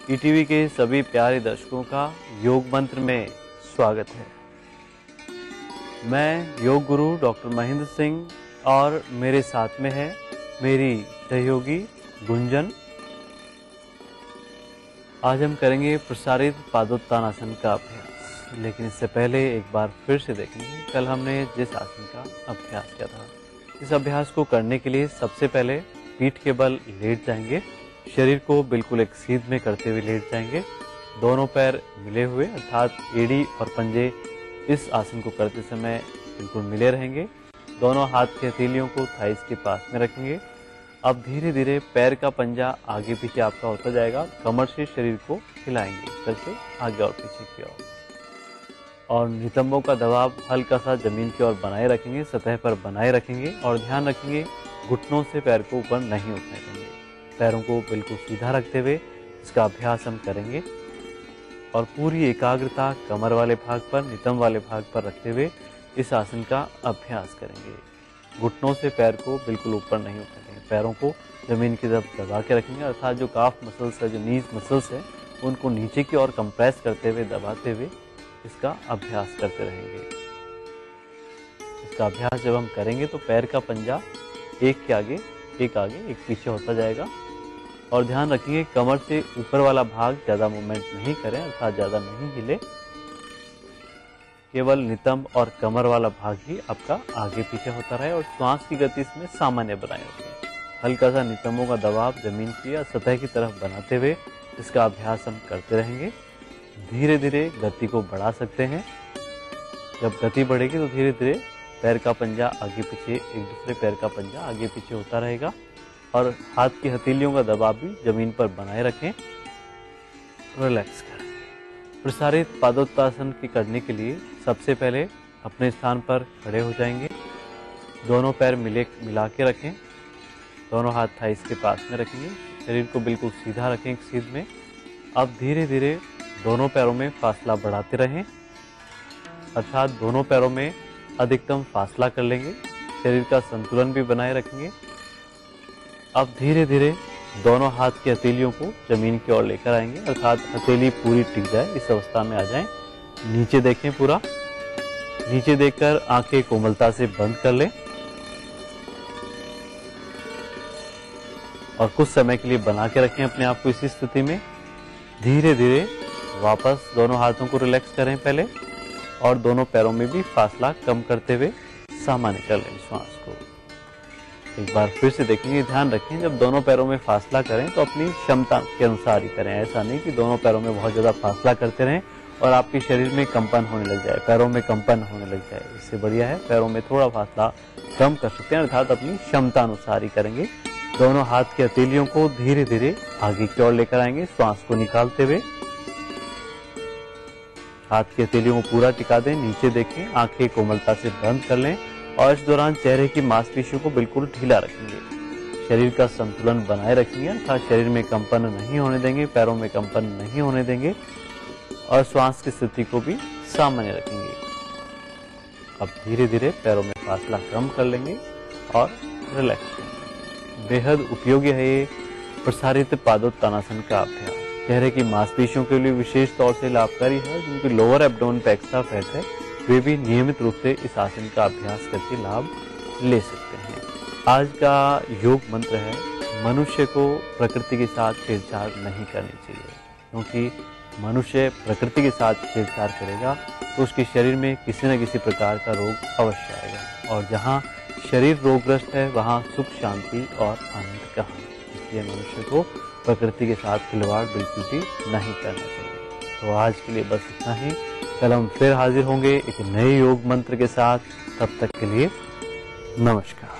ETV के सभी प्यारे दर्शकों का योग मंत्र में स्वागत है। मैं योग गुरु डॉक्टर महेंद्र सिंह और मेरे साथ में है मेरी सहयोगी गुंजन। आज हम करेंगे प्रसारित पादोत्तानासन का अभ्यास, लेकिन इससे पहले एक बार फिर से देखेंगे कल हमने जिस आसन का अभ्यास किया था। इस अभ्यास को करने के लिए सबसे पहले पीठ के बल लेट जाएंगे, शरीर को बिल्कुल एक सीध में करते हुए लेट जाएंगे। दोनों पैर मिले हुए अर्थात एड़ी और पंजे इस आसन को करते समय बिल्कुल मिले रहेंगे। दोनों हाथ की हथेलियों को थाइस के पास में रखेंगे। अब धीरे धीरे पैर का पंजा आगे पीछे आपका होता जाएगा। कमर से शरीर को हिलाएंगे इस तरह से आगे और पीछे की ओर, और नितंबों का दबाव हल्का सा जमीन की ओर बनाए रखेंगे, सतह पर बनाए रखेंगे और ध्यान रखेंगे घुटनों से पैर को ऊपर नहीं उठने देंगे। पैरों को बिल्कुल सीधा रखते हुए इसका अभ्यास हम करेंगे और पूरी एकाग्रता कमर वाले भाग पर, नितंब वाले भाग पर रखते हुए इस आसन का अभ्यास करेंगे। घुटनों से पैर को बिल्कुल ऊपर नहीं उठने देंगे, पैरों को जमीन की तरफ दबा के रखेंगे अर्थात जो काफ मसल्स है, जो नीज मसल्स है, उनको नीचे की ओर कंप्रेस करते हुए, दबाते हुए इसका अभ्यास करते रहेंगे। इसका अभ्यास जब हम करेंगे तो पैर का पंजा एक के आगे एक पीछे होता जाएगा और ध्यान रखिए कमर से ऊपर वाला भाग ज्यादा मूवमेंट नहीं करें अर्थात ज्यादा नहीं हिले। केवल नितंब और कमर वाला भाग ही आपका आगे पीछे होता रहे और श्वास की गति इसमें सामान्य बनाए रखें। हल्का सा नितंबों का दबाव जमीन की या सतह की तरफ बनाते हुए इसका अभ्यास हम करते रहेंगे। धीरे धीरे गति को बढ़ा सकते हैं। जब गति बढ़ेगी तो धीरे धीरे पैर का पंजा आगे पीछे, एक दूसरे पैर का पंजा आगे पीछे होता रहेगा और हाथ की हथेलियों का दबाव भी जमीन पर बनाए रखें। रिलैक्स करें। प्रसारित पादोत्तानासन के करने के लिए सबसे पहले अपने स्थान पर खड़े हो जाएंगे। दोनों पैर मिला के रखें। दोनों हाथ थाइस के पास में रखेंगे। शरीर को बिल्कुल सीधा रखें एक सीध में। अब धीरे धीरे दोनों पैरों में फासला बढ़ाते रहें अर्थात दोनों पैरों में अधिकतम फासला कर लेंगे। शरीर का संतुलन भी बनाए रखेंगे। अब धीरे धीरे दोनों हाथ की हथेलियों को जमीन की ओर लेकर आएंगे अर्थात हथेली पूरी टिक जाए, इस अवस्था में आ जाएं। नीचे देखें, पूरा नीचे देखकर आंखें कोमलता से बंद कर लें और कुछ समय के लिए बना के रखें अपने आप को इसी स्थिति में। धीरे धीरे वापस दोनों हाथों को रिलैक्स करें पहले और दोनों पैरों में भी फासला कम करते हुए सामान्य कर लें श्वास को। एक बार फिर से देखेंगे, ध्यान रखें जब दोनों पैरों में फासला करें तो अपनी क्षमता के अनुसार ही करें। ऐसा नहीं कि दोनों पैरों में बहुत ज्यादा फासला करते रहें और आपके शरीर में कंपन होने लग जाए, पैरों में कंपन होने लग जाए। इससे बढ़िया है पैरों में थोड़ा फासला कम कर सकते हैं अर्थात अपनी क्षमता अनुसार ही करेंगे। दोनों हाथ की हथेलियों को धीरे धीरे आगे की ओर लेकर आएंगे श्वास को निकालते हुए। हाथ की हथेलियों को पूरा टिका दें, नीचे देखें, आंखें कोमलता से बंद कर लें और इस दौरान चेहरे की मांसपेशियों को बिल्कुल ढीला रखेंगे। शरीर का संतुलन बनाए रखेंगे अर्थात शरीर में कंपन नहीं होने देंगे, पैरों में कंपन नहीं होने देंगे और श्वास की स्थिति को भी सामान्य रखेंगे। अब धीरे धीरे पैरों में फासला कम कर लेंगे और रिलैक्स करेंगे। बेहद उपयोगी है ये प्रसारित पादोत्तानासन का अभ्यास। चेहरे की मांसपेशियों के लिए विशेष तौर से लाभकारी है। जिनकी लोअर एब्डोमेन पे एक्स्ट्रा फैट है वे भी नियमित रूप से इस आसन का अभ्यास करके लाभ ले सकते हैं। आज का योग मंत्र है, मनुष्य को प्रकृति के साथ छेड़छाड़ नहीं करनी चाहिए, क्योंकि मनुष्य प्रकृति के साथ छेड़छाड़ करेगा तो उसके शरीर में किसी न किसी प्रकार का रोग अवश्य आएगा और जहाँ शरीर रोगग्रस्त है वहाँ सुख, शांति और आनंद कहाँ। इसलिए मनुष्य को प्रकृति के साथ खिलवाड़ बिल्कुल भी नहीं करना चाहिए। तो आज के लिए बस इतना ही। कल हम फिर हाजिर होंगे एक नए योग मंत्र के साथ। तब तक के लिए नमस्कार।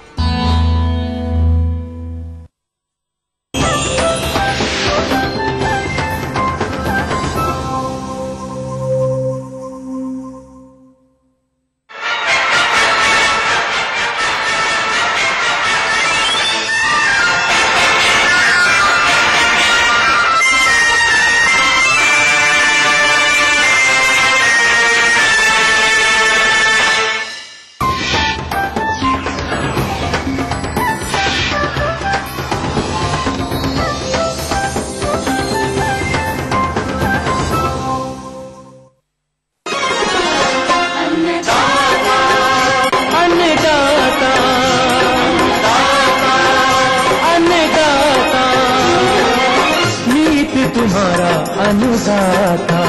अन्नदाता,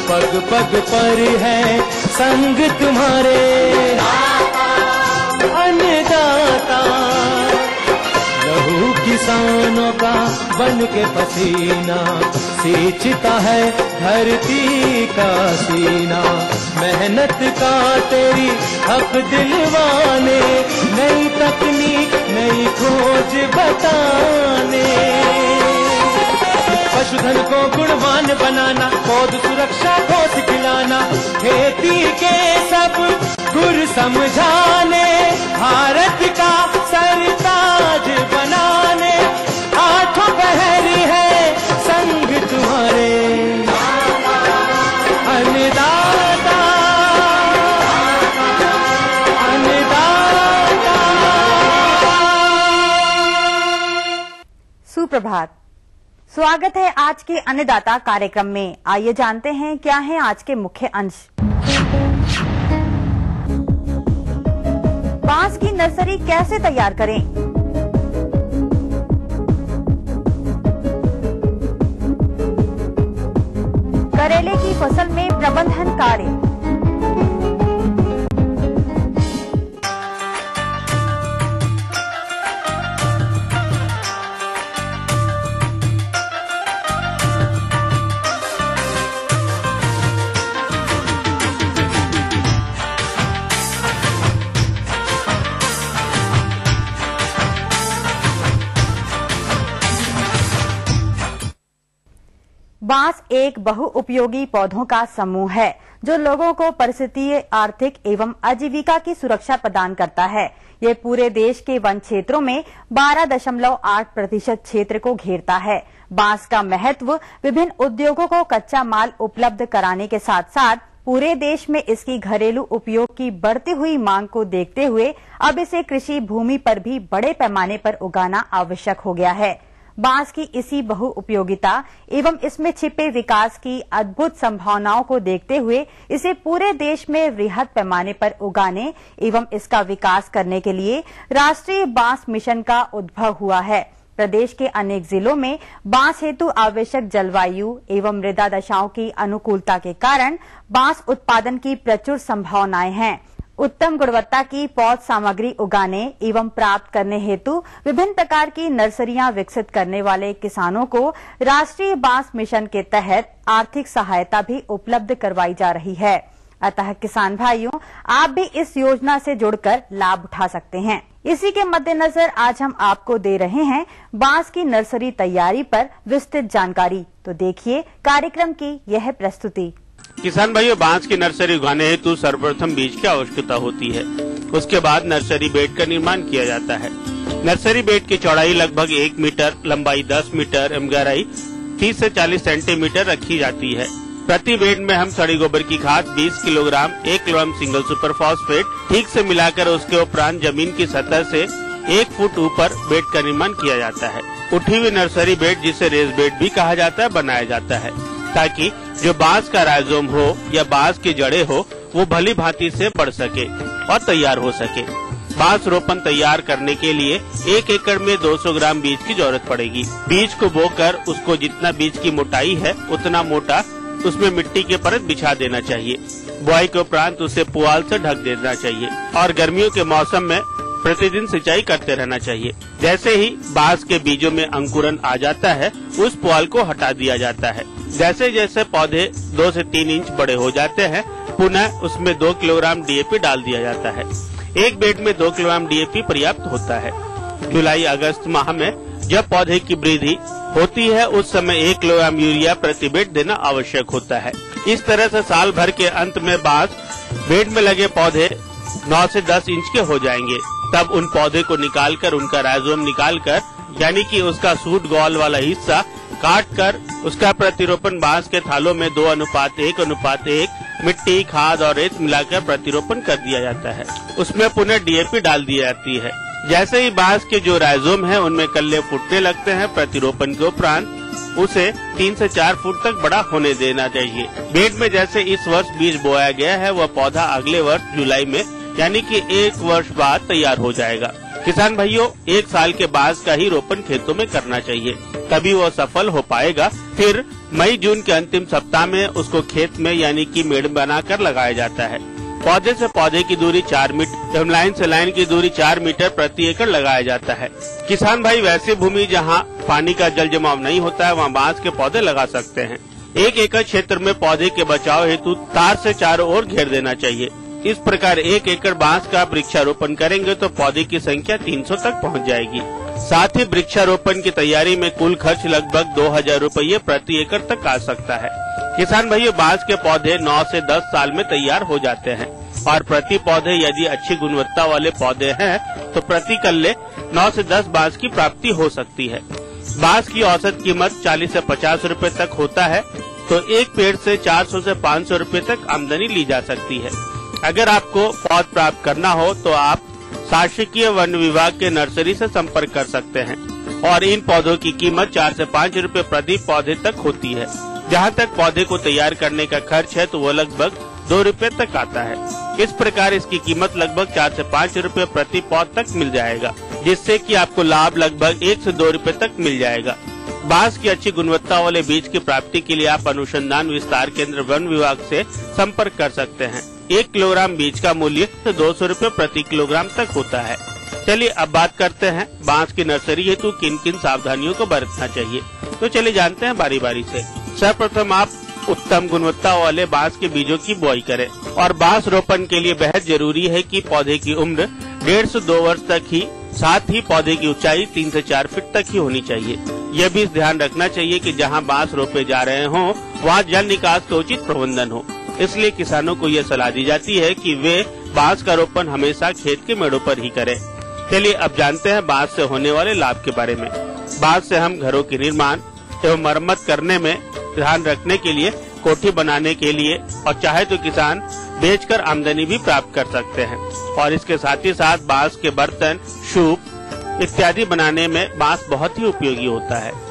पग पग पर है संग तुम्हारे अन्नदाता। लहू किसानों का बन के पसीना सींचता है धरती का सीना। मेहनत का तेरी हक दिलवाने, नई तकनीक नई खोज बताने। पशुधन को गुणवान बनाना, पौध सुरक्षा को सिखलाना, खेती के सब गुर समझाने, भारत का सरताज बनाने। आठों पहर है संग तुम्हारे अन्नदाता, अन्नदाता। सुप्रभात, स्वागत है आज के अन्नदाता कार्यक्रम में। आइए जानते हैं क्या है आज के मुख्य अंश। बांस की नर्सरी कैसे तैयार करें? करेले की फसल में प्रबंधन कार्य। बांस एक बहुउपयोगी पौधों का समूह है जो लोगों को पारिस्थितिकीय, आर्थिक एवं आजीविका की सुरक्षा प्रदान करता है। ये पूरे देश के वन क्षेत्रों में 12.8% क्षेत्र को घेरता है। बांस का महत्व विभिन्न उद्योगों को कच्चा माल उपलब्ध कराने के साथ साथ पूरे देश में इसकी घरेलू उपयोग की बढ़ती हुई मांग को देखते हुए अब इसे कृषि भूमि पर भी बड़े पैमाने पर उगाना आवश्यक हो गया है। बांस की इसी बहुउपयोगिता एवं इसमें छिपे विकास की अद्भुत संभावनाओं को देखते हुए इसे पूरे देश में वृहद पैमाने पर उगाने एवं इसका विकास करने के लिए राष्ट्रीय बांस मिशन का उद्भव हुआ है। प्रदेश के अनेक जिलों में बांस हेतु आवश्यक जलवायु एवं मृदा दशाओं की अनुकूलता के कारण बांस उत्पादन की प्रचुर संभावनाएं हैं। उत्तम गुणवत्ता की पौध सामग्री उगाने एवं प्राप्त करने हेतु विभिन्न प्रकार की नर्सरियां विकसित करने वाले किसानों को राष्ट्रीय बांस मिशन के तहत आर्थिक सहायता भी उपलब्ध करवाई जा रही है। अतः किसान भाइयों, आप भी इस योजना से जुड़कर लाभ उठा सकते हैं। इसी के मद्देनजर आज हम आपको दे रहे हैं बांस की नर्सरी तैयारी पर विस्तृत जानकारी। तो देखिए कार्यक्रम की यह प्रस्तुति। किसान भाइयों, बांस की नर्सरी उगाने हेतु सर्वप्रथम बीज की आवश्यकता होती है। उसके बाद नर्सरी बेड का निर्माण किया जाता है। नर्सरी बेड की चौड़ाई लगभग 1 मीटर, लंबाई 10 मीटर एवं गहराई 30 से 40 सेंटीमीटर रखी जाती है। प्रति बेड में हम सड़ी गोबर की खाद 20 kilogram, 1 kilogram single super phosphate ठीक से मिलाकर उसके उपरांत जमीन की सतह से 1 फुट ऊपर बेड का निर्माण किया जाता है। उठी हुई नर्सरी बेड, जिसे रेस बेड भी कहा जाता है, बनाया जाता है ताकि जो बांस का राइजोम हो या बांस की जड़ें हो वो भली भांति से बढ़ सके और तैयार हो सके। बांस रोपण तैयार करने के लिए 1 एकड़ में 200 ग्राम बीज की जरूरत पड़ेगी। बीज को बोकर उसको जितना बीज की मोटाई है उतना मोटा उसमें मिट्टी के परत बिछा देना चाहिए। बुआई के उपरांत उसे पुआल से ढक देना चाहिए और गर्मियों के मौसम में प्रतिदिन सिंचाई करते रहना चाहिए। जैसे ही बांस के बीजों में अंकुरन आ जाता है उस पुआल को हटा दिया जाता है। जैसे जैसे पौधे 2 से 3 इंच बड़े हो जाते हैं पुनः उसमें 2 किलोग्राम डीएपी डाल दिया जाता है। एक बेड में 2 किलोग्राम डीएपी पर्याप्त होता है। जुलाई अगस्त माह में जब पौधे की वृद्धि होती है उस समय 1 किलोग्राम यूरिया प्रति बेड देना आवश्यक होता है। इस तरह से साल भर के अंत में बांस बेड में लगे पौधे 9 से 10 इंच के हो जाएंगे। तब उन पौधे को निकालकर उनका राइजोम निकालकर यानी कि उसका सूट गॉल वाला हिस्सा काट कर उसका प्रतिरोपण बांस के थालों में 2:1:1 मिट्टी, खाद और रेत मिलाकर प्रतिरोपण कर दिया जाता है। उसमें पुनः डीएपी डाल दी जाती है। जैसे ही बांस के जो राइजोम है उनमें कल्ले फूटने लगते हैं, प्रतिरोपण के उपरांत उसे 3 से 4 फुट तक बड़ा होने देना चाहिए। बेड में जैसे इस वर्ष बीज बोया गया है वह पौधा अगले वर्ष जुलाई में यानी कि 1 वर्ष बाद तैयार हो जाएगा। किसान भाइयों, 1 साल के बांस का ही रोपण खेतों में करना चाहिए। तभी वो सफल हो पाएगा। फिर मई जून के अंतिम सप्ताह में उसको खेत में यानी कि मेड़ बनाकर लगाया जाता है। पौधे से पौधे की दूरी 4 मीटर एवं लाइन से लाइन की दूरी 4 मीटर प्रति एकड़ लगाया जाता है। किसान भाई वैसे भूमि जहां पानी का जल जमाव नहीं होता है वहां बांस के पौधे लगा सकते हैं। 1 एकड़ क्षेत्र में पौधे के बचाव हेतु तार से चारों ओर घेर देना चाहिए। इस प्रकार 1 एकड़ बांस का वृक्षारोपण करेंगे तो पौधे की संख्या 300 तक पहुंच जाएगी। साथ ही वृक्षारोपण की तैयारी में कुल खर्च लगभग 2000 रुपये प्रति एकड़ तक आ सकता है। किसान भाइयों, बांस के पौधे 9 से 10 साल में तैयार हो जाते हैं और प्रति पौधे यदि अच्छी गुणवत्ता वाले पौधे हैं तो प्रति कल्ले 9 से 10 बांस की प्राप्ति हो सकती है। बांस की औसत कीमत 40 से 50 रुपए तक होता है, तो एक पेड़ से 400 से 500 रुपए तक आमदनी ली जा सकती है। अगर आपको पौध प्राप्त करना हो तो आप शासकीय वन विभाग के नर्सरी से संपर्क कर सकते हैं और इन पौधों की कीमत 4 से 5 रुपए प्रति पौधे तक होती है। जहां तक पौधे को तैयार करने का खर्च है तो वो लगभग 2 रुपए तक आता है। इस प्रकार इसकी कीमत लगभग 4 से 5 रुपए प्रति पौध तक मिल जाएगा, जिससे कि आपको लाभ लगभग 1 से 2 रुपए तक मिल जाएगा। बांस की अच्छी गुणवत्ता वाले बीज की प्राप्ति के लिए आप अनुसंधान विस्तार केंद्र वन विभाग से संपर्क कर सकते हैं। 1 किलोग्राम बीज का मूल्य 200 रुपए प्रति किलोग्राम तक होता है। चलिए अब बात करते हैं बांस की नर्सरी हेतु किन किन सावधानियों को बरतना चाहिए। तो चलिए जानते हैं बारी बारी से। सर्वप्रथम आप उत्तम गुणवत्ता वाले बांस के बीजों की बुआई करें और बांस रोपण के लिए बेहद जरूरी है कि पौधे की उम्र 1.5 से 2 वर्ष तक ही, साथ ही पौधे की ऊंचाई 3 से 4 फीट तक ही होनी चाहिए। यह भी ध्यान रखना चाहिए कि जहां बांस रोपे जा रहे हों वहां जल निकास का उचित प्रबंधन हो। इसलिए किसानों को यह सलाह दी जाती है कि वे बांस का रोपण हमेशा खेत के मेड़ों पर ही करें। चलिए अब जानते हैं बांस से होने वाले लाभ के बारे में। बांस से हम घरों के निर्माण एवं मरम्मत करने में ध्यान रखने के लिए, कोठी बनाने के लिए और चाहे तो किसान बेचकर आमदनी भी प्राप्त कर सकते हैं। और इसके साथ ही साथ बांस के बर्तन, सूप इत्यादि बनाने में बांस बहुत ही उपयोगी होता है।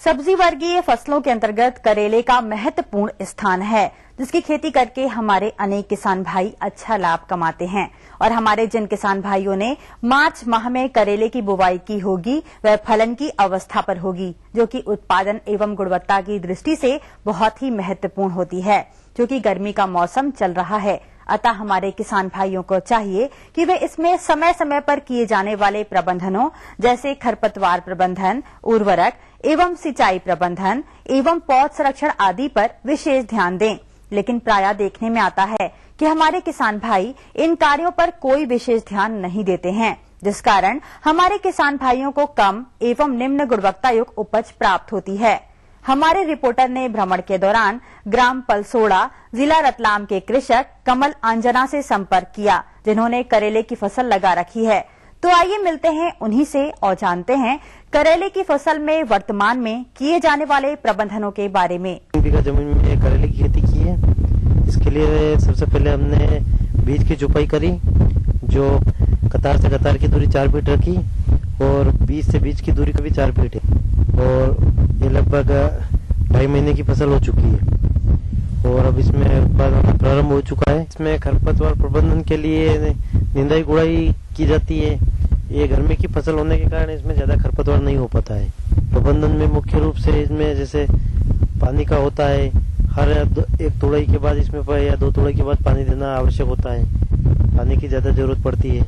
सब्जी वर्गीय फसलों के अंतर्गत करेले का महत्वपूर्ण स्थान है, जिसकी खेती करके हमारे अनेक किसान भाई अच्छा लाभ कमाते हैं। और हमारे जिन किसान भाइयों ने मार्च माह में करेले की बुवाई की होगी वह फलन की अवस्था पर होगी, जो कि उत्पादन एवं गुणवत्ता की दृष्टि से बहुत ही महत्वपूर्ण होती है। क्योंकि गर्मी का मौसम चल रहा है, अतः हमारे किसान भाइयों को चाहिए कि वे इसमें समय समय पर किए जाने वाले प्रबंधनों जैसे खरपतवार प्रबंधन, उर्वरक एवं सिंचाई प्रबंधन एवं पौध संरक्षण आदि पर विशेष ध्यान दें। लेकिन प्रायः देखने में आता है कि हमारे किसान भाई इन कार्यों पर कोई विशेष ध्यान नहीं देते हैं, जिस कारण हमारे किसान भाइयों को कम एवं निम्न गुणवत्ता युक्त उपज प्राप्त होती है। हमारे रिपोर्टर ने भ्रमण के दौरान ग्राम पलसोड़ा, जिला रतलाम के कृषक कमल अंजना से संपर्क किया, जिन्होंने करेले की फसल लगा रखी है। तो आइए मिलते हैं उन्हीं से और जानते हैं करेले की फसल में वर्तमान में किए जाने वाले प्रबंधनों के बारे में। 3 बीघा जमीन में करेले की खेती की है। इसके लिए सबसे पहले हमने बीज की जुताई करी, जो कतार से कतार की दूरी 4 फीट रखी और बीज से बीज की दूरी का भी 4 फीट है। और ये लगभग 2.5 महीने की फसल हो चुकी है और अब इसमें उत्पादन प्रारंभ हो चुका है। इसमें खरपतवार प्रबंधन के लिए निंदाई गुड़ाई की जाती है। ये गर्मी की फसल होने के कारण इसमें ज्यादा खरपतवार नहीं हो पाता है। प्रबंधन में मुख्य रूप से इसमें जैसे पानी का होता है, हर 1 तुड़ाई के बाद इसमें या 2 तुड़ाई के बाद पानी देना आवश्यक होता है। पानी की ज्यादा जरूरत पड़ती है।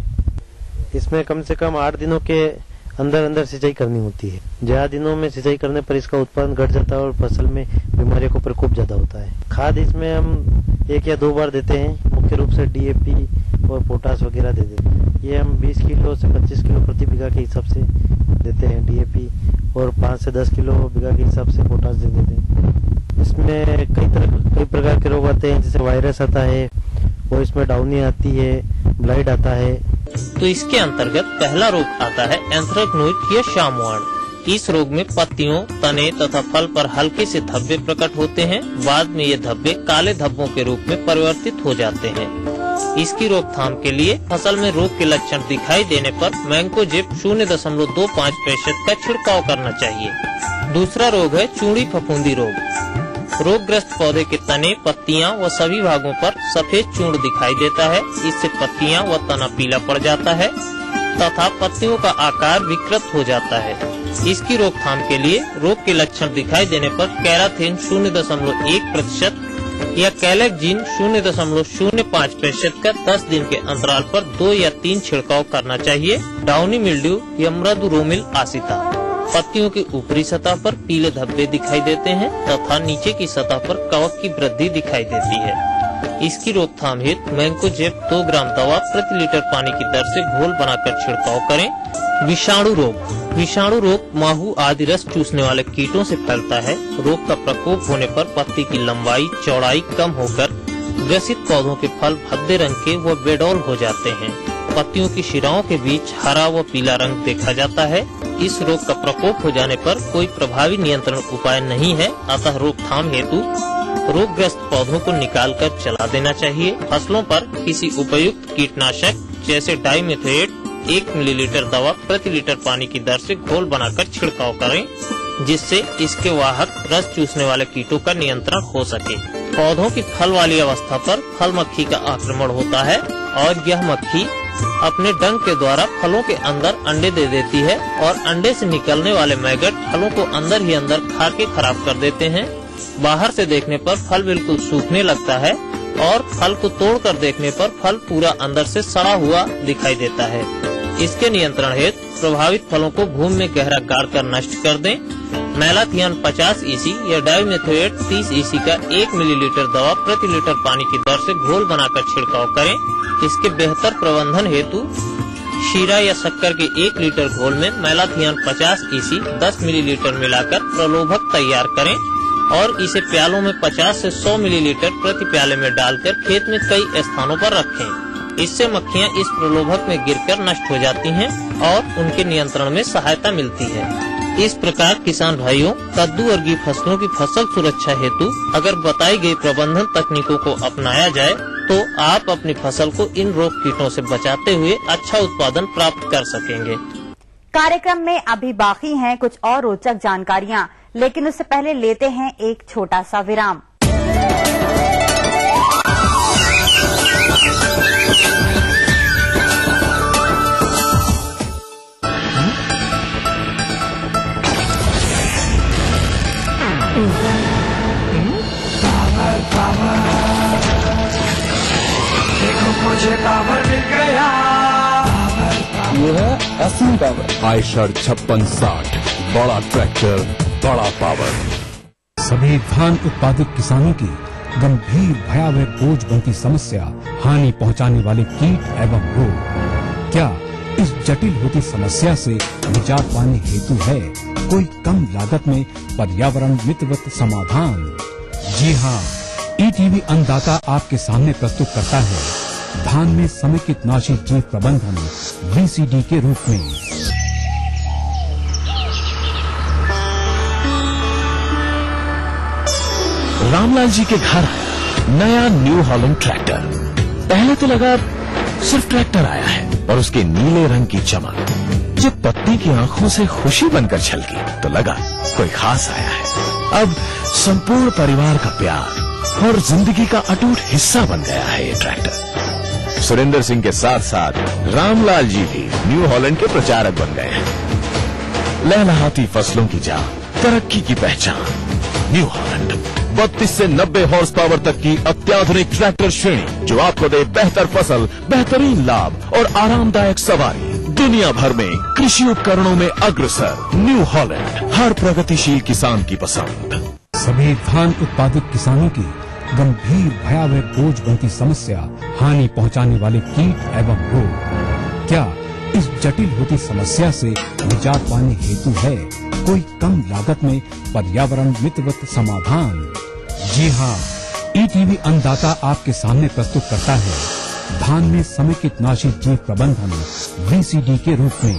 इसमें कम से कम 8 दिनों के अंदर सिंचाई करनी होती है। ज्यादा दिनों में सिंचाई करने पर इसका उत्पादन घट जाता है और फसल में बीमारियों का प्रकोप ज्यादा होता है। खाद इसमें हम 1 या 2 बार देते हैं। मुख्य रूप से DAP और पोटास वगैरह दे देते हैं। ये हम 20 किलो से 25 किलो प्रति बीघा के हिसाब से देते हैं DAP और 5 से 10 किलो बीघा के हिसाब से पोटास दे देते हैं। इसमें कई प्रकार के रोग आते हैं, जैसे वायरस आता है और इसमें डाउनी आती है, ब्लाइट आता है। तो इसके अंतर्गत पहला रोग आता है एंथ्रेक्नोइड या शामवाण। इस रोग में पत्तियों, तने तथा फल पर हल्के से धब्बे प्रकट होते हैं। बाद में ये धब्बे काले धब्बों के रूप में परिवर्तित हो जाते हैं। इसकी रोकथाम के लिए फसल में रोग के लक्षण दिखाई देने पर मैंकोजेब 0.25% का छिड़काव करना चाहिए। दूसरा रोग है चूड़ी फफूंदी रोग। रोगग्रस्त पौधे के तने, पत्तियां व सभी भागों पर सफेद चूर्ण दिखाई देता है। इससे पत्तियां व तना पीला पड़ जाता है तथा पत्तियों का आकार विकृत हो जाता है। इसकी रोकथाम के लिए रोग के लक्षण दिखाई देने पर कैराथेन 0.1% या कैलेक्जिन 0.05% का 10 दिन के अंतराल पर 2 या 3 छिड़काव करना चाहिए। डाउनी मिल्ड्यू या मृदु रोमिल आसिता। पत्तियों की ऊपरी सतह पर पीले धब्बे दिखाई देते हैं तथा नीचे की सतह पर कवक की वृद्धि दिखाई देती है। इसकी रोकथाम हेतु मैंकोजेब 2 ग्राम दवा प्रति लीटर पानी की दर से घोल बनाकर छिड़काव करें। विषाणु रोग। विषाणु रोग माहू आदि रस चूसने वाले कीटों से फैलता है। रोग का प्रकोप होने पर पत्ती की लंबाई चौड़ाई कम होकर ग्रसित पौधों के फल भद्दे रंग के व बेडौल हो जाते हैं। पत्तियों की शिराओं के बीच हरा व पीला रंग देखा जाता है। इस रोग का प्रकोप हो जाने पर कोई प्रभावी नियंत्रण उपाय नहीं है, अतः रोकथाम हेतु रोगग्रस्त पौधों को निकालकर जला देना चाहिए। फसलों पर किसी उपयुक्त कीटनाशक जैसे डाइमेथोएट 1 मिलीलीटर दवा प्रति लीटर पानी की दर से घोल बनाकर छिड़काव करें, जिससे इसके वाहक रस चूसने वाले कीटों का नियंत्रण हो सके। पौधों की फल वाली अवस्था पर फल मक्खी का आक्रमण होता है और यह मक्खी अपने डंक के द्वारा फलों के अंदर अंडे दे देती है और अंडे से निकलने वाले मैगट फलों को अंदर ही अंदर खा के खराब कर देते हैं। बाहर से देखने पर फल बिल्कुल सूखने लगता है और फल को तोड़कर देखने पर फल पूरा अंदर से सड़ा हुआ दिखाई देता है। इसके नियंत्रण हेतु प्रभावित फलों को भूमि में गहरा गाड़ कर नष्ट कर दें। मैलाथियन 50 EC या डाइमेथोएट 30 EC का 1 मिलीलीटर दवा प्रति लीटर पानी की दर से घोल बनाकर छिड़काव करें। इसके बेहतर प्रबंधन हेतु शीरा या शक्कर के 1 लीटर घोल में मैलाथियन 50 EC 10 मिलीलीटर मिलाकर प्रलोभक तैयार करें और इसे प्यालों में 50 से 100 मिलीलीटर प्रति प्याले में डालकर खेत में कई स्थानों पर रखें। इससे मक्खियां इस प्रलोभक में गिरकर नष्ट हो जाती हैं और उनके नियंत्रण में सहायता मिलती है। इस प्रकार किसान भाइयों, कद्दू वर्गीय फसलों की फसल सुरक्षा हेतु अगर बताई गई प्रबंधन तकनीकों को अपनाया जाए तो आप अपनी फसल को इन रोग कीटों से बचाते हुए अच्छा उत्पादन प्राप्त कर सकेंगे। कार्यक्रम में अभी बाकी हैं कुछ और रोचक जानकारियां, लेकिन उससे पहले लेते हैं एक छोटा सा विराम। देखो मुझे पावर मिल गया। ये है असली पावर। आयशर 5660, बड़ा ट्रैक्टर, बड़ा पावर। सभी धान उत्पादक किसानों की गंभीर भयावह बोझ बनती समस्या हानि पहुंचाने वाले कीट एवं रोग। क्या इस जटिल होती समस्या से निजात पाने हेतु है कोई कम लागत में पर्यावरण मित्रवत समाधान? जी हाँ, ईटीवी अन्नदाता आपके सामने प्रस्तुत करता है धान में समेकित नाशी जीव प्रबंधन VCD के रूप में। रामलाल जी के घर नया न्यू हॉलैंड ट्रैक्टर। पहले तो लगा सिर्फ ट्रैक्टर आया है और उसके नीले रंग की चमक जब पत्नी की आंखों से खुशी बनकर छलकी तो लगा कोई खास आया है। अब संपूर्ण परिवार का प्यार और जिंदगी का अटूट हिस्सा बन गया है ये ट्रैक्टर। सुरेंद्र सिंह के साथ साथ रामलाल जी भी न्यू हॉलैंड के प्रचारक बन गए हैं। लहलहाती फसलों की जान, तरक्की की पहचान, न्यू हॉलैंड 32 से 90 हॉर्स पावर तक की अत्याधुनिक ट्रैक्टर श्रेणी जो आपको दे बेहतर फसल, बेहतरीन लाभ और आरामदायक सवारी। दुनिया भर में कृषि उपकरणों में अग्रसर न्यू हॉलैंड, हर प्रगतिशील किसान की पसंद। सभी धान उत्पादक किसानों की गंभीर भयावह बोझ बनती समस्या हानि पहुंचाने वाले कीट एवं रोग। क्या इस जटिल होती समस्या से निजात पाने हेतु है कोई कम लागत में पर्यावरण मित्रवत समाधान? जी हाँ, ईटीवी अन्नदाता आपके सामने प्रस्तुत करता है धान में समेकित नाशी जीव प्रबंधन VCD के रूप में।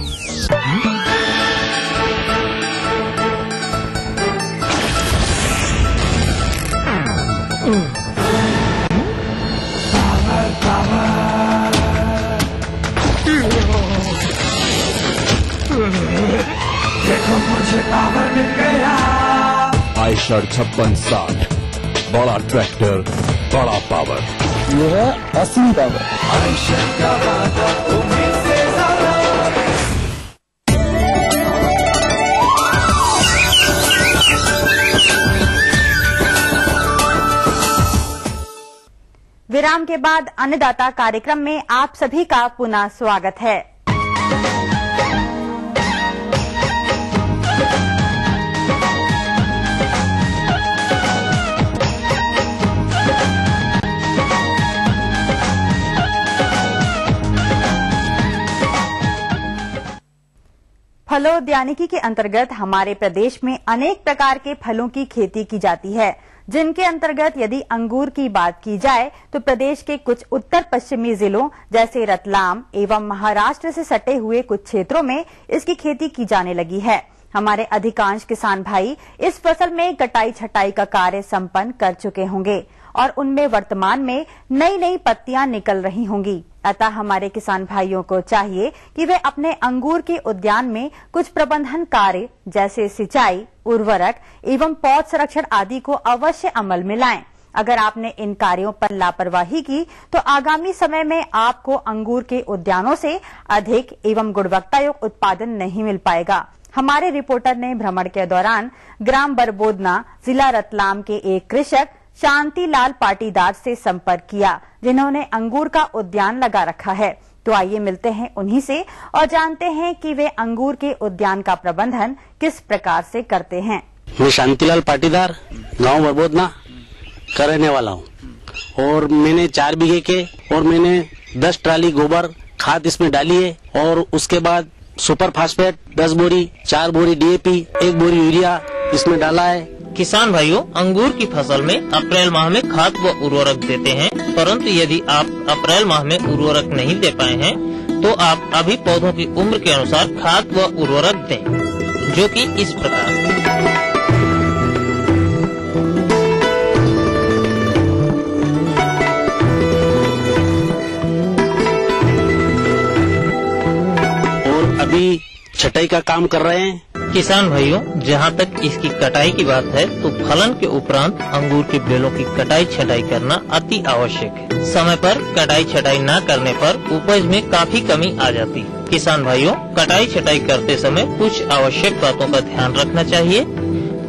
पावर पावर देखो मुझे पावर मिल गया। आयशर 5660, बड़ा ट्रैक्टर, बड़ा पावर। ये है असली पावर। आयशर का वादा उम्मीद से ज्यादा। विराम के बाद अन्नदाता कार्यक्रम में आप सभी का पुनः स्वागत है। फलोद्यानिकी के अंतर्गत हमारे प्रदेश में अनेक प्रकार के फलों की खेती की जाती है, जिनके अंतर्गत यदि अंगूर की बात की जाए तो प्रदेश के कुछ उत्तर पश्चिमी जिलों जैसे रतलाम एवं महाराष्ट्र से सटे हुए कुछ क्षेत्रों में इसकी खेती की जाने लगी है। हमारे अधिकांश किसान भाई इस फसल में कटाई छटाई का कार्य संपन्न कर चुके होंगे और उनमें वर्तमान में नई नई पत्तियां निकल रही होंगी। अतः हमारे किसान भाइयों को चाहिए कि वे अपने अंगूर के उद्यान में कुछ प्रबंधन कार्य जैसे सिंचाई, उर्वरक एवं पौध संरक्षण आदि को अवश्य अमल में लाएं। अगर आपने इन कार्यों पर लापरवाही की तो आगामी समय में आपको अंगूर के उद्यानों से अधिक एवं गुणवत्तायुक्त उत्पादन नहीं मिल पाएगा। हमारे रिपोर्टर ने भ्रमण के दौरान ग्राम बरबोदना, जिला रतलाम के एक कृषक शांतिलाल पाटीदार से संपर्क किया, जिन्होंने अंगूर का उद्यान लगा रखा है। तो आइए मिलते हैं उन्हीं से और जानते हैं कि वे अंगूर के उद्यान का प्रबंधन किस प्रकार से करते हैं। मैं शांतिलाल पाटीदार, गांव बरबोदना का रहने वाला हूं और मैंने 4 बीघे के और मैंने 10 ट्राली गोबर खाद इसमें डाली है और उसके बाद सुपर फास्फेट 10 बोरी, 4 बोरी DAP, 1 बोरी यूरिया इसमें डाला है। किसान भाइयों, अंगूर की फसल में अप्रैल माह में खाद व उर्वरक देते हैं, परंतु यदि आप अप्रैल माह में उर्वरक नहीं दे पाए हैं तो आप अभी पौधों की उम्र के अनुसार खाद व उर्वरक दें, जो कि इस प्रकार। और अभी छटाई का काम कर रहे हैं। किसान भाइयों, जहाँ तक इसकी कटाई की बात है तो फलन के उपरांत अंगूर के बेलों की कटाई छटाई करना अति आवश्यक है। समय पर कटाई छटाई न करने पर उपज में काफी कमी आ जाती है। किसान भाइयों, कटाई छटाई करते समय कुछ आवश्यक बातों का ध्यान रखना चाहिए,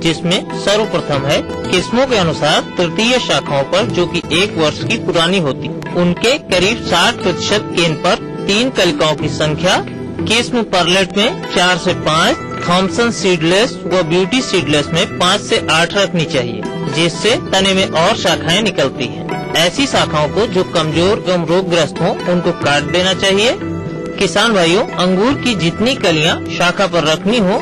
जिसमें सर्वप्रथम है किस्मों के अनुसार तृतीय शाखाओं पर, जो कि 1 वर्ष की पुरानी होती, उनके करीब 60% केंद्र पर 3 कलिकाओं की संख्या, किस्म परलेट में 4 से 5, थॉमसन सीडलेस व ब्यूटी सीडलेस में 5 से 8 रखनी चाहिए, जिससे तने में और शाखाएं निकलती हैं। ऐसी शाखाओं को जो कमजोर एवं रोगग्रस्त हों उनको काट देना चाहिए। किसान भाइयों, अंगूर की जितनी कलियां शाखा पर रखनी हो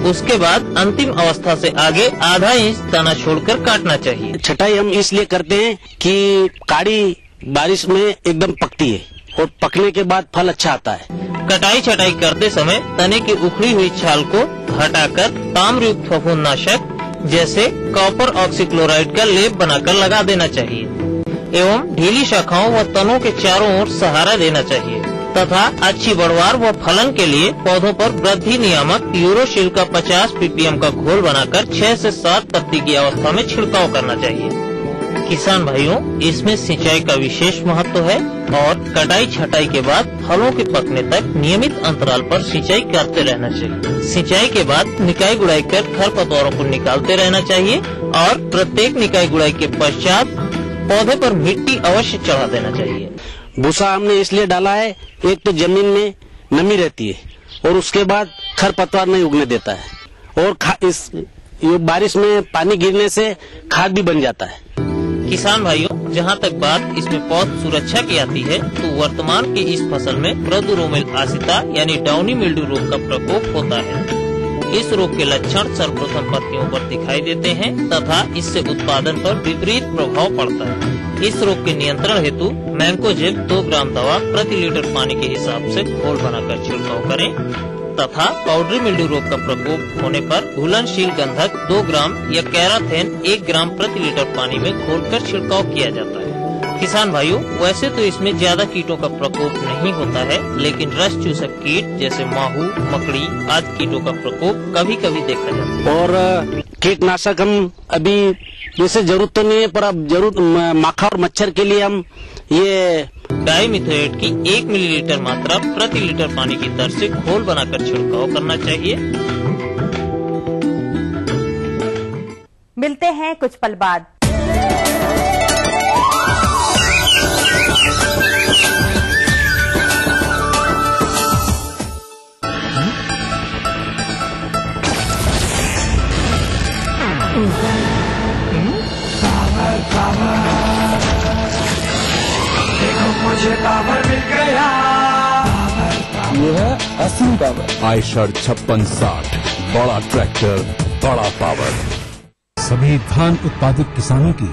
उसके बाद अंतिम अवस्था से आगे आधा इंच तना छोड़कर काटना चाहिए। छटाई हम इसलिए करते हैं कि काड़ी बारिश में एकदम पकती है और पकने के बाद फल अच्छा आता है। कटाई छटाई करते समय तने की उखड़ी हुई छाल को हटाकर ताम्रयुक्त फफूंदनाशक जैसे कॉपर ऑक्सीक्लोराइड का लेप बनाकर लगा देना चाहिए एवं ढीली शाखाओं व तनों के चारों ओर सहारा देना चाहिए तथा अच्छी बढ़वार व फलन के लिए पौधों पर वृद्धि नियामक यूरोशील का 50 ppm का घोल बनाकर 6 से 7 पत्ती की अवस्था में छिड़काव करना चाहिए। किसान भाइयों, इसमें सिंचाई का विशेष महत्व है और कटाई छटाई के बाद फलों के पकने तक नियमित अंतराल पर सिंचाई करते रहना चाहिए। सिंचाई के बाद निकाई गुड़ाई कर खरपतवारों को निकालते रहना चाहिए और प्रत्येक निकाई गुड़ाई के पश्चात पौधे पर मिट्टी अवश्य चढ़ा देना चाहिए। भूसा हमने इसलिए डाला है, एक तो जमीन में नमी रहती है और उसके बाद खरपतवार नहीं उगने देता है और ये बारिश में पानी गिरने से खाद भी बन जाता है। किसान भाइयों, जहां तक बात इसमें पौध सुरक्षा की आती है तो वर्तमान की इस फसल में प्रदुरोमिल आसिता यानी डाउनी मिल्ड्यू रोग का प्रकोप होता है। इस रोग के लक्षण सर्वप्रथम पत्तियों पर दिखाई देते हैं तथा इससे उत्पादन पर विपरीत प्रभाव पड़ता है। इस रोग के नियंत्रण हेतु मैंकोजेब 2 ग्राम दवा प्रति लीटर पानी के हिसाब से घोल बनाकर छिड़काव करें तथा पाउडरी मिल्ड्यू रोग का प्रकोप होने पर घुलनशील गंधक 2 ग्राम या कैराथेन 1 ग्राम प्रति लीटर पानी में घोलकर छिड़काव किया जाता है। किसान भाइयों, वैसे तो इसमें ज्यादा कीटों का प्रकोप नहीं होता है, लेकिन रस चूसक कीट जैसे माहू, मकड़ी आदि कीटों का प्रकोप कभी कभी देखा जाता है। और कीटनाशक हम अभी जैसे जरूरत तो नहीं है, पर अब जरूर माखा और मच्छर के लिए हम ये डाइमिथोएट की 1 मिलीलीटर मात्रा प्रति लीटर पानी की दर से घोल बनाकर छिड़काव करना चाहिए। मिलते हैं कुछ पल बाद। देखो मुझे पावर मिल गया। ये है असली पावर। आयशर 5660, बड़ा ट्रैक्टर, बड़ा पावर। सभी धान उत्पादक किसानों की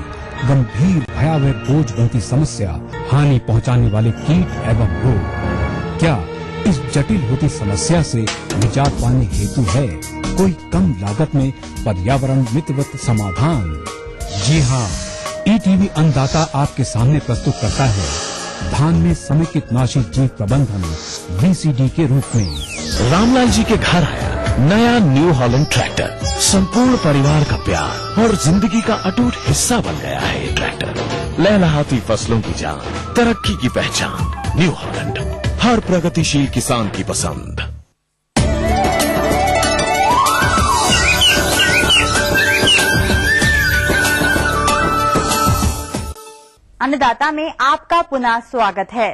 गंभीर भयावह बोझ बनती समस्या हानि पहुंचाने वाले कीट एवं रोग। क्या इस जटिल होती समस्या से निजात पाने हेतु है कोई कम लागत में पर्यावरण मित्रवत समाधान? जी हाँ, ईटीवी अन्नदाता आपके सामने प्रस्तुत करता है धान में समेकित नाशी जीव प्रबंधन VCD के रूप में। रामलाल जी के घर आया नया न्यू हॉलैंड ट्रैक्टर। संपूर्ण परिवार का प्यार और जिंदगी का अटूट हिस्सा बन गया है ये ट्रैक्टर। लहलहाती फसलों की जान, तरक्की की पहचान। न्यू हॉलैंड, हर प्रगतिशील किसान की पसंद। अन्नदाता में आपका पुनः स्वागत है।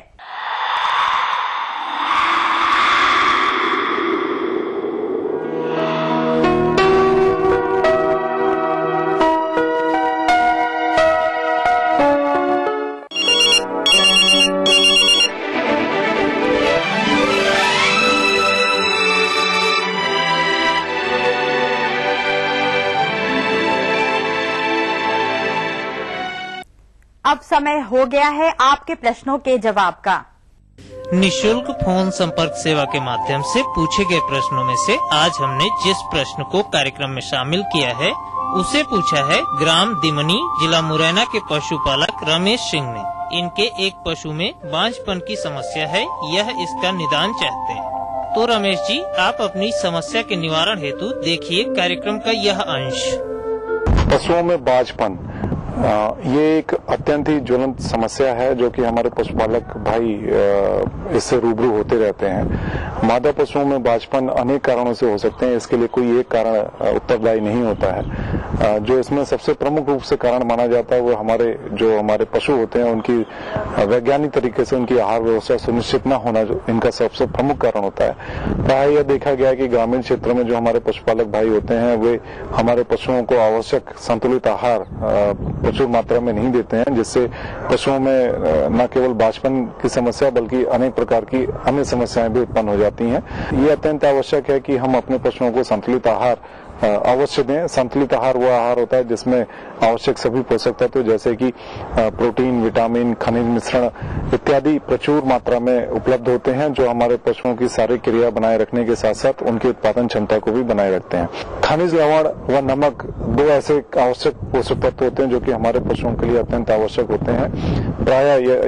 अब समय हो गया है आपके प्रश्नों के जवाब का। निशुल्क फोन संपर्क सेवा के माध्यम से पूछे गए प्रश्नों में से आज हमने जिस प्रश्न को कार्यक्रम में शामिल किया है उसे पूछा है ग्राम दिमनी, जिला मुरैना के पशुपालक रमेश सिंह ने। इनके एक पशु में बांझपन की समस्या है, यह इसका निदान चाहते हैं। तो रमेश जी, आप अपनी समस्या के निवारण हेतु देखिए कार्यक्रम का यह अंश। पशुओं में बांझपन ये एक अत्यंत ही ज्वलंत समस्या है जो कि हमारे पशुपालक भाई इससे रूबरू होते रहते हैं। मादा पशुओं में बांझपन अनेक कारणों से हो सकते हैं, इसके लिए कोई एक कारण उत्तरदायी नहीं होता है। जो इसमें सबसे प्रमुख रूप से कारण माना जाता है वो हमारे पशु होते हैं उनकी वैज्ञानिक तरीके से उनकी आहार व्यवस्था सुनिश्चित न होना जो इनका सबसे प्रमुख कारण होता है। प्राय यह देखा गया है कि ग्रामीण क्षेत्रों में जो हमारे पशुपालक भाई होते हैं वे हमारे पशुओं को आवश्यक संतुलित आहार प्रचुर मात्रा में नहीं देते हैं, जिससे पशुओं में न केवल बांझपन की समस्या बल्कि अनेक प्रकार की अन्य समस्याएं भी उत्पन्न हो जाती हैं। ये अत्यंत आवश्यक है कि हम अपने पशुओं को संतुलित आहार अवश्य दें। संतुलित आहार वो आहार होता है जिसमें आवश्यक सभी पोषक तत्व जैसे कि प्रोटीन, विटामिन, खनिज मिश्रण इत्यादि प्रचुर मात्रा में उपलब्ध होते हैं, जो हमारे पशुओं की शारीरिक क्रिया बनाए रखने के साथ साथ उनकी उत्पादन क्षमता को भी बनाए रखते हैं। खनिज, लवण व नमक दो ऐसे आवश्यक पोषक तत्व होते हैं जो कि हमारे पशुओं के लिए अत्यंत आवश्यक होते हैं। प्रायः